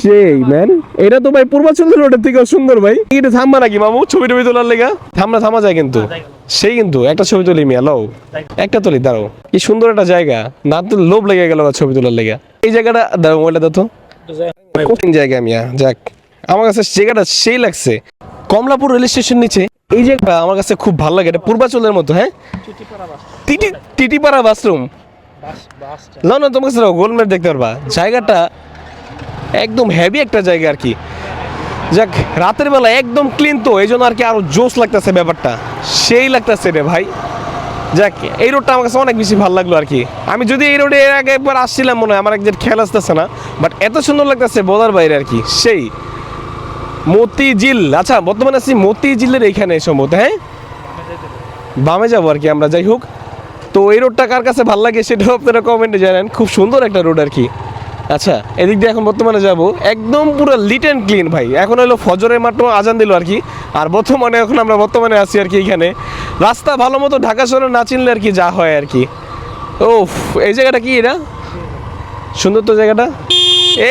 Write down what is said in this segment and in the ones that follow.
সেই ম্যান, এটা তো ভাই পূর্বাঞ্চল রোডের থেকে সুন্দর ভাই। এটা থামবা নাকি মামু ছবি টবি তোলার লেগা? থামা যায় কিন্তু, সেই কিন্তু একটা ছবি তুলি মিয়া লও, একটা তুলি দাঁড়াও। কি সুন্দর একটা জায়গা, না তো লোভ লেগে গেল ছবি তোলার লেগা। এই জায়গাটা দাও, ওইটা দাও তো, কঠিন জায়গা মিয়া। যাক, আমার কাছে জায়গাটা সেই লাগছে। কমলাপুর রেল স্টেশন নিচে এই জায়গাটা আমার কাছে খুব ভালো লাগে। এটা পূর্বাঞ্চলের মতো। হ্যাঁ, টিটিপাড়া বাথরুম না না, তোমার কাছে গোলমেট দেখতে পারবা। জায়গাটা একদম হেভি একটা জায়গা আর কি। যাক, রাতের বেলা একদম ক্লিন, তো এই জন্য আর কি আরো জোশ লাগতেছে ব্যাপারটা, সেই লাগতেছে রে ভাই। যাক, এই রোডটা আমার কাছে অনেক বেশি ভালো লাগলো আর কি। আমি যদি এই রোডে এর আগে একবার আসছিলাম মনে হয়, আমার একজন খেয়াল আসতেছে না, বাট এত সুন্দর লাগতেছে বলার বাইরে আর কি। সেই মতিঝিল, আচ্ছা বর্তমানে আছি মতিঝিলের এইখানে সম্ভবত। হ্যাঁ, বামে যাবো আর কি আমরা। যাই হোক, তো এই রোডটা কার কাছে ভালো লাগে সেটাও আপনারা কমেন্টে জানান। খুব সুন্দর একটা রোড আর কি। আচ্ছা, এদিক দিয়ে এখন বর্তমানে যাব, একদম পুরো লিট অ্যান্ড ক্লিন ভাই। এখন হলো ফজরের মাত্র আজান দিল আর কি। আর বর্তমানে এখন আমরা বর্তমানে আছি আর কি এখানে। রাস্তা ভালো মতো ঢাকা শহরে না চিনলে আর কি যা হয় আর কি। ও, এই জায়গাটা কি এটা সুন্দর তো জায়গাটা।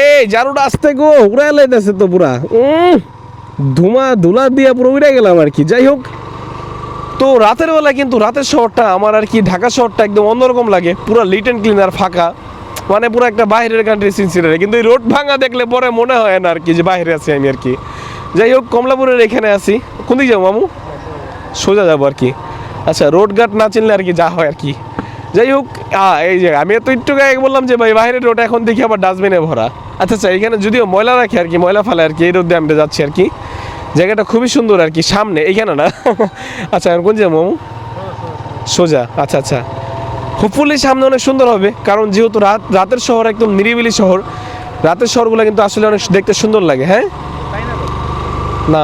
এই জারুটা আসতে গো উড়াই লাইতেছে তো পুরা, ধুলা দিয়া পুরো উড়ে গেলাম আর কি। যাই হোক, তো রাতের বেলা কিন্তু রাতের শহরটা আমার আর কি ঢাকা শহরটা একদম অন্যরকম লাগে, পুরো লিট অ্যান্ড ক্লিন আর ফাঁকা, মানে পুরো একটা বাইরের কান্ট্রি সিনসিনারি। কিন্তু এই রোড ভাঙা দেখলে পরে মনে হয় না আর কি যে বাইরে আছি আমি আর কি। যাই হোক, কমলাপুরের এখানে আছি। কোন দিকে যাবো মামু? সোজা যাবো আর কি। আচ্ছা, রোড ঘাট না চিনলে আর কি যা হয় আর কি। যাই হোক, এই যে আমি তো একটু আগে বললাম যে ভাই বাইরের রোড, এখন দেখি আবার ডাস্টবিনে ভরা। আচ্ছা আচ্ছা, এখানে যদিও ময়লা রাখে আর কি, ময়লা ফেলে আর কি। এই রোড দিয়ে আমরা যাচ্ছি আর কি। জায়গাটা খুবই সুন্দর আর কি, সামনে এইখানে না। আচ্ছা, কোন যাবো মামু? সোজা। আচ্ছা আচ্ছা, হোপফুলি সামনে অনেক সুন্দর হবে, কারণ যেহেতু রাতের শহর, একদম নিরিবিলি শহর। রাতের শহরগুলো কিন্তু আসলে অনেক দেখতে সুন্দর লাগে। হ্যাঁ না,